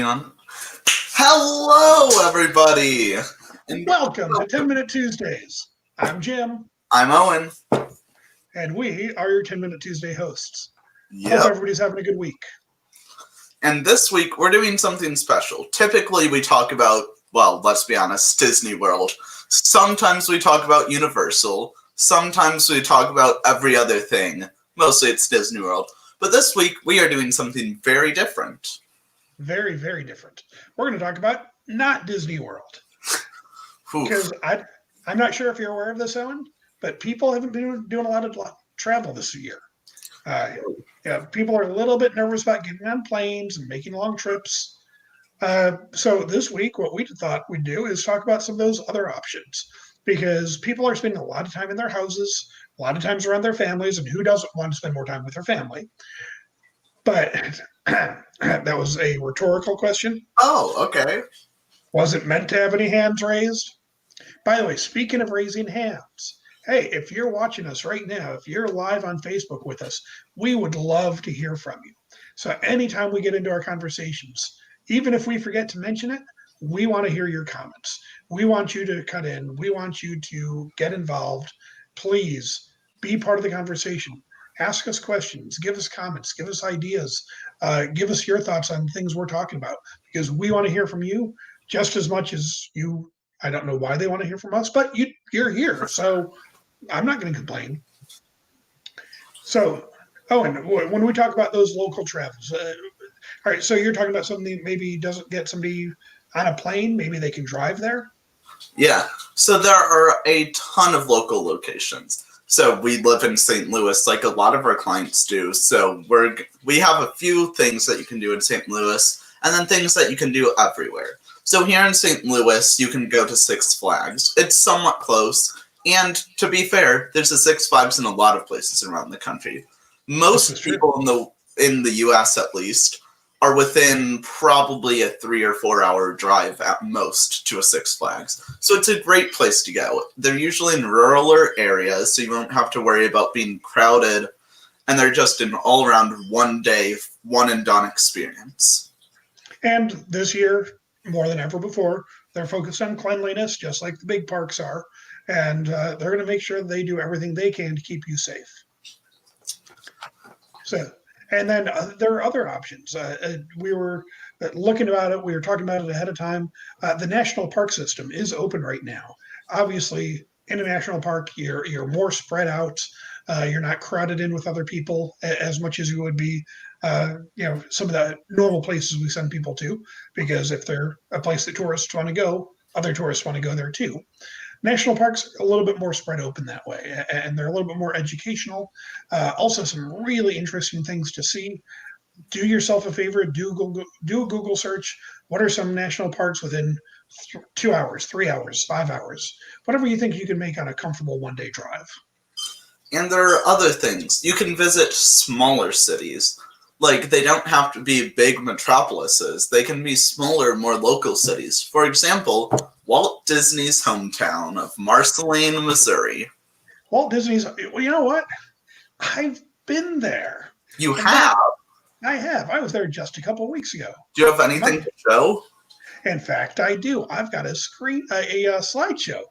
On. Hello, everybody! And Welcome to 10-Minute Tuesdays. I'm Jim, I'm Owen. and we are your 10-Minute Tuesday hosts. Hope Yep. everybody's having a good week. And this week, we're doing something special. Typically, we talk about, well, let's be honest, Disney World. Sometimes we talk about Universal. Sometimes we talk about every other thing. Mostly it's Disney World. But this week, we are doing something very different. Very, very different. We're going to talk about not Disney World. Oof. Because I'm not sure if you're aware of this, Owen, but people haven't been doing a lot of travel this year. People are a little bit nervous about getting on planes and making long trips. So this week, what we thought we'd do is talk about some of those other options. Because people are spending a lot of time in their houses, a lot of times around their families, and who doesn't want to spend more time with their family? But that was a rhetorical question. Oh, okay. Wasn't meant to have any hands raised. By the way, speaking of raising hands, hey, if you're watching us right now, if you're live on Facebook with us, we would love to hear from you. So anytime we get into our conversations, even if we forget to mention it, we want to hear your comments. We want you to cut in. We want you to get involved. Please be part of the conversation. Ask us questions, give us comments, give us ideas, give us your thoughts on things we're talking about, because we want to hear from you just as much as you. I don't know why they want to hear from us, but you're here, so I'm not going to complain. So, and when we talk about those local travels, all right, so you're talking about something that maybe doesn't get somebody on a plane, maybe they can drive there? Yeah, so there are a ton of local locations. So we live in St. Louis, like a lot of our clients do. So we have a few things that you can do in St. Louis, and then things that you can do everywhere. So here in St. Louis, you can go to Six Flags. It's somewhat close, and to be fair, there's a Six Flags in a lot of places around the country. Most people in the U.S. at least are within probably a 3 or 4 hour drive at most to a Six Flags. So it's a great place to go. They're usually in rural areas, so you won't have to worry about being crowded, and they're just an all-around one-day, one-and-done experience. And this year, more than ever before, they're focused on cleanliness, just like the big parks are, and they're going to make sure they do everything they can to keep you safe. So, and then there are other options. We were looking about it. We were talking about it ahead of time. The national park system is open right now. Obviously, in a national park, you're more spread out. You're not crowded in with other people as much as you would be, some of the normal places we send people to. Because if they're a place that tourists want to go, other tourists want to go there too. National parks are a little bit more spread open that way, and they're a little bit more educational. Also, some really interesting things to see. Do yourself a favor, do a Google search. What are some national parks within 2 hours, 3 hours, 5 hours, whatever you think you can make on a comfortable one-day drive. And there are other things. You can visit smaller cities. Like, they don't have to be big metropolises. They can be smaller, more local cities. For example, Walt Disney's hometown of Marceline, Missouri. Walt Disney's, well, you know what? I've been there. You have? I have. I was there just a couple of weeks ago. Do you have anything to show? In fact, I do. I've got a slideshow.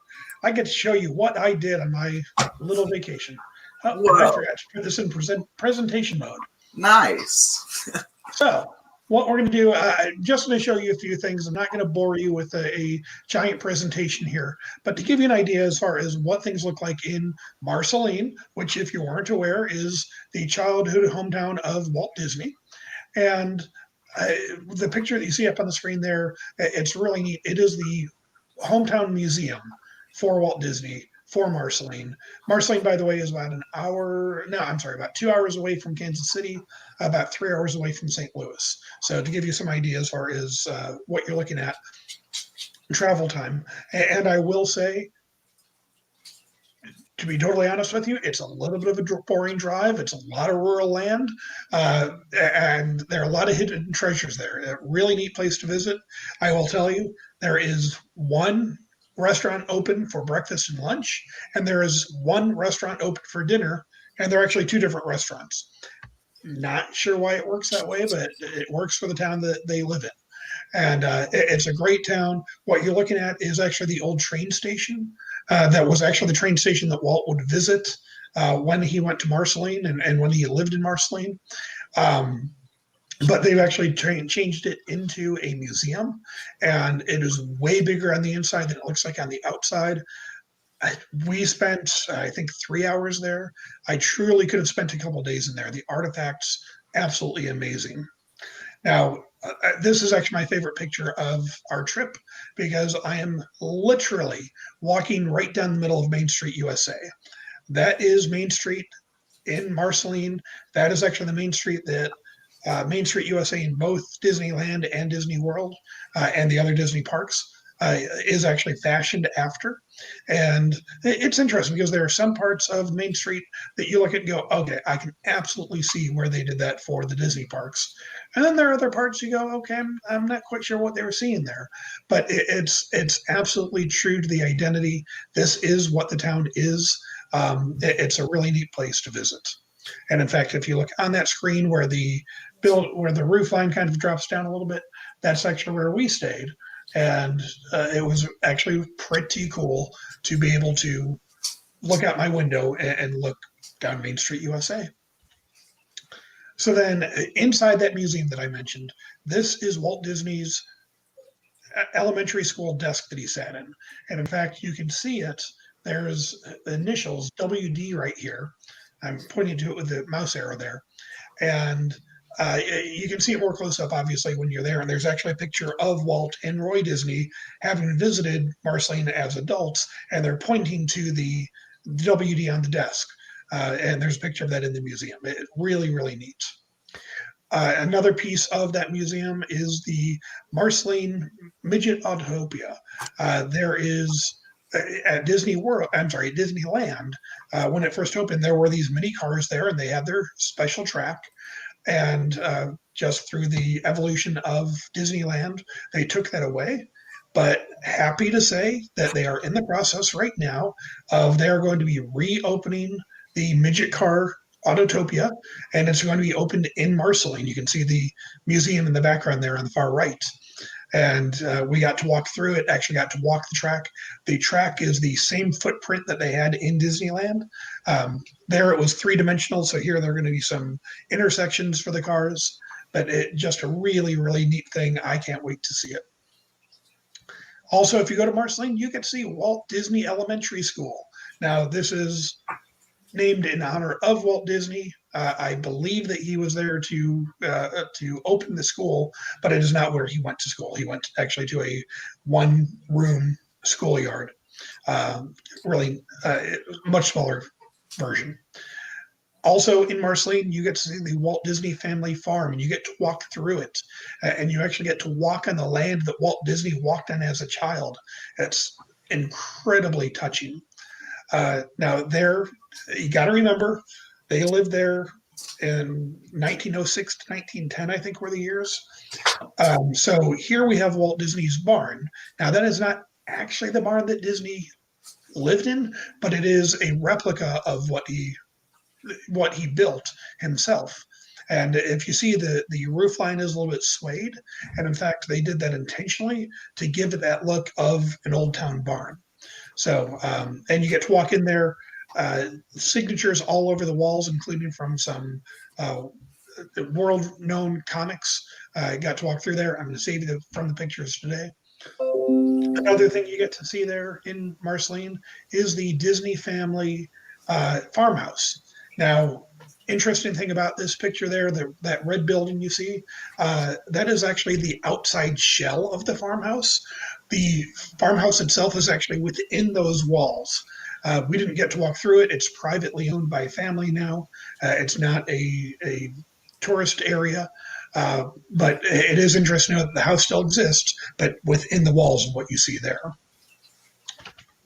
I get to show you what I did on my little vacation. Oh, and I forgot to put this in presentation mode. Nice. So what we're going to do, just going to show you a few things. I'm not going to bore you with a giant presentation here, but to give you an idea as far as what things look like in Marceline, which, if you weren't aware, is the childhood hometown of Walt Disney. And the picture that you see up on the screen there, it's really neat. It is the hometown museum for Walt Disney, for Marceline. Marceline, by the way, is about about 2 hours away from Kansas City, about 3 hours away from St. Louis. So to give you some idea as far as what you're looking at, travel time. And I will say, to be totally honest with you, it's a little bit of a boring drive. It's a lot of rural land, and there are a lot of hidden treasures there. A really neat place to visit. I will tell you, there is one restaurant open for breakfast and lunch, and there is one restaurant open for dinner, and they're actually two different restaurants. Not sure why it works that way, but it works for the town that they live in. And it's a great town. What you're looking at is actually the old train station. That was actually the train station that Walt would visit when he went to Marceline and when he lived in Marceline. Um, but they've actually changed it into a museum, and it is way bigger on the inside than it looks like on the outside. We spent, I think, 3 hours there. I truly could have spent a couple of days in there. The artifacts, absolutely amazing. Now, this is actually my favorite picture of our trip because I am literally walking right down the middle of Main Street, USA. That is Main Street in Marceline. That is actually the Main Street that Main Street USA in both Disneyland and Disney World and the other Disney parks is actually fashioned after. And it's interesting because there are some parts of Main Street that you look at and go, okay, I can absolutely see where they did that for the Disney parks. And then there are other parts you go, okay, I'm not quite sure what they were seeing there. But it's absolutely true to the identity. This is what the town is. It's a really neat place to visit. And in fact, if you look on that screen where the roof line kind of drops down a little bit, that's actually where we stayed. And it was actually pretty cool to be able to look out my window and look down Main Street, USA. So then inside that museum that I mentioned, this is Walt Disney's elementary school desk that he sat in. And in fact, you can see it. There's initials WD right here. I'm pointing to it with the mouse arrow there. And you can see it more close up, obviously, when you're there. And there's actually a picture of Walt and Roy Disney having visited Marceline as adults, and they're pointing to the WD on the desk. And there's a picture of that in the museum. Really, really neat. Another piece of that museum is the Marceline Midget Autopia. There is at Disney World, I'm sorry, Disneyland, when it first opened, there were these mini cars there, and they had their special track. And just through the evolution of Disneyland, they took that away. But happy to say that they are in the process right now of they are going to be reopening the midget car Autotopia, and it's going to be opened in Marceline. You can see the museum in the background there on the far right. And we got to walk through it, actually got to walk the track. The track is the same footprint that they had in Disneyland. There it was three-dimensional, so here there are going to be some intersections for the cars, but just a really, really neat thing. I can't wait to see it. Also, if you go to Marceline, you can see Walt Disney Elementary School. Now, this is named in honor of Walt Disney. I believe that he was there to open the school, but it is not where he went to school. He went actually to a one-room schoolyard, really much smaller version. Also in Marceline, you get to see the Walt Disney Family Farm, and you get to walk through it, and you actually get to walk on the land that Walt Disney walked on as a child. It's incredibly touching. Now, there, you got to remember, they lived there in 1906 to 1910, I think were the years. So here we have Walt Disney's barn. Now, that is not actually the barn that Disney lived in, but it is a replica of what he built himself. And if you see the roof line is a little bit swayed, and in fact, they did that intentionally to give it that look of an old town barn. So, and you get to walk in there, signatures all over the walls, including from some world-known comics. Got to walk through there. I'm going to save you from the pictures today. Another thing you get to see there in Marceline is the Disney family farmhouse. Now, interesting thing about this picture there, that red building you see, that is actually the outside shell of the farmhouse. The farmhouse itself is actually within those walls. We didn't get to walk through it. It's privately owned by a family now. It's not a tourist area, but it is interesting to know that the house still exists, but within the walls of what you see there.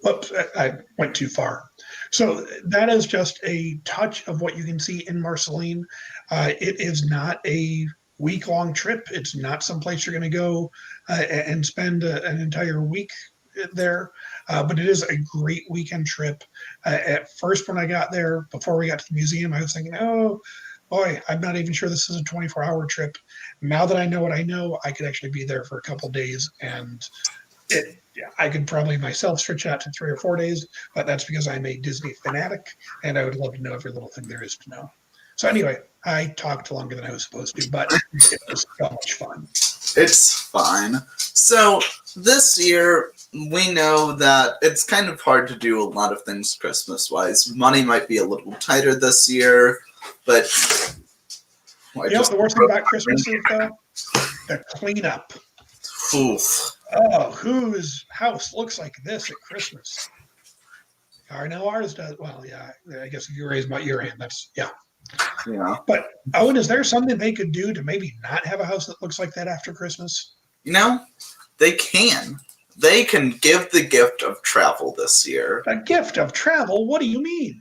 Whoops, I went too far. So that is just a touch of what you can see in Marceline. It is not a week-long trip. It's not someplace you're going to go and spend an entire week there, but it is a great weekend trip. At first, when I got there, before we got to the museum, I was thinking, oh, boy, I'm not even sure this is a 24-hour trip. Now that I know what I know, I could actually be there for a couple days, and I could probably myself stretch out to 3 or 4 days, but that's because I'm a Disney fanatic, and I would love to know every little thing there is to know. So anyway, I talked longer than I was supposed to, but it was so much fun. It's fine. So this year, we know that it's kind of hard to do a lot of things Christmas-wise. Money might be a little tighter this year, but... The worst thing about Christmas is, though? The cleanup. Oof. Oh, whose house looks like this at Christmas? I know ours does. Well, yeah, I guess if you raise your hand, that's, yeah. Yeah. But, Owen, is there something they could do to maybe not have a house that looks like that after Christmas? They can. They can give the gift of travel this year. A gift of travel? What do you mean?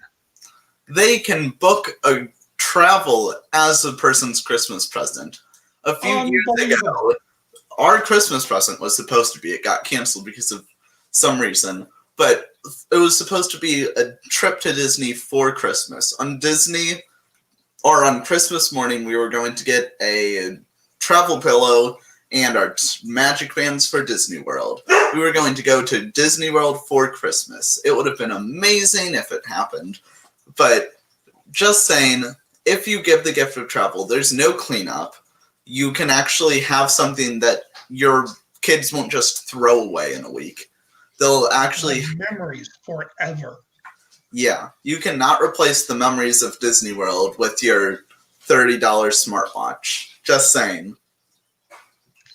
They can book a travel as a person's Christmas present. A few years ago, our Christmas present was supposed to be, it got canceled because of some reason, but it was supposed to be a trip to Disney for Christmas. On Christmas morning, we were going to get a travel pillow and our magic bands for Disney World. We were going to go to Disney World for Christmas. It would have been amazing if it happened, but just saying, if you give the gift of travel, there's no cleanup. You can actually have something that your kids won't just throw away in a week. They'll actually... memories forever. Yeah. You cannot replace the memories of Disney World with your $30 smartwatch. Just saying.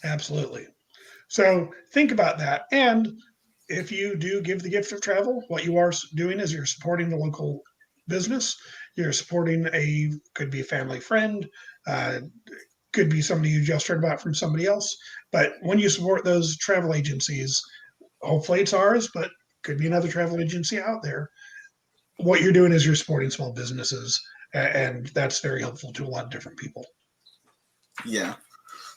Absolutely. So think about that. And if you do give the gift of travel, what you are doing is you're supporting the local business. You're supporting could be a family friend, could be somebody you just heard about from somebody else. But when you support those travel agencies, hopefully it's ours, but could be another travel agency out there. What you're doing is you're supporting small businesses, and that's very helpful to a lot of different people. Yeah.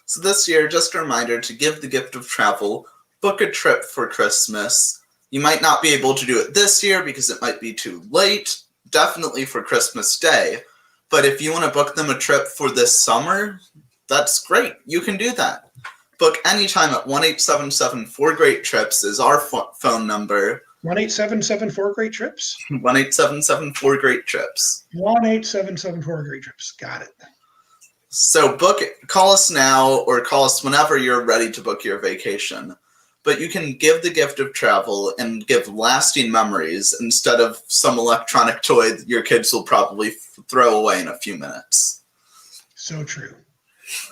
So this year, just a reminder to give the gift of travel, book a trip for Christmas. You might not be able to do it this year because it might be too late, definitely for Christmas Day. But if you want to book them a trip for this summer, that's great. You can do that. Book anytime at 1-877-4-GREAT-TRIPS is our phone number. 1-877-4-GREAT-TRIPS? 1-877-4-GREAT-TRIPS. 1-877-4-GREAT-TRIPS. Got it. So call us now or call us whenever you're ready to book your vacation. But you can give the gift of travel and give lasting memories instead of some electronic toy that your kids will probably throw away in a few minutes. So true.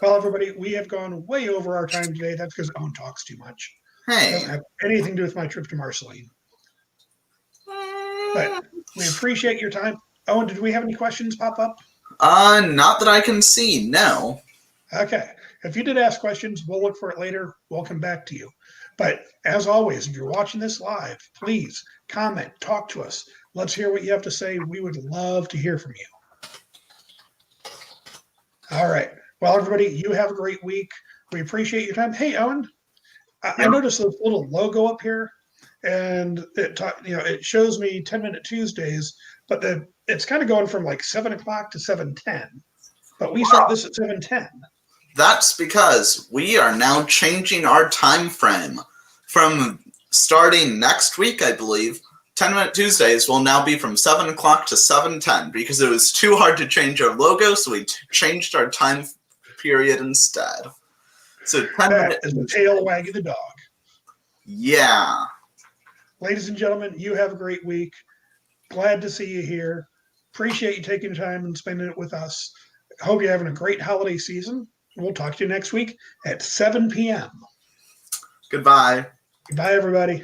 Well, everybody, we have gone way over our time today. That's because Owen talks too much. Hey. It doesn't have anything to do with my trip to Marceline. But we appreciate your time. Owen, did we have any questions pop up? Not that I can see, no. Okay. If you did ask questions, we'll look for it later. We'll come back to you. But as always, if you're watching this live, please comment, talk to us. Let's hear what you have to say. We would love to hear from you. All right. Well, everybody, you have a great week. We appreciate your time. Hey, Owen, I noticed this little logo up here, and it shows me 10-minute Tuesdays, but it's kind of going from like 7 o'clock to 7:10. But we start this at 7:10. That's because we are now changing our time frame from starting next week, I believe. 10-minute Tuesdays will now be from 7 o'clock to 7:10 because it was too hard to change our logo, so we changed our time period instead. So 10-minute is the tail wagging the dog. Yeah. Ladies and gentlemen, you have a great week. Glad to see you here. Appreciate you taking time and spending it with us. Hope you're having a great holiday season. We'll talk to you next week at 7 p.m. Goodbye. Goodbye, everybody.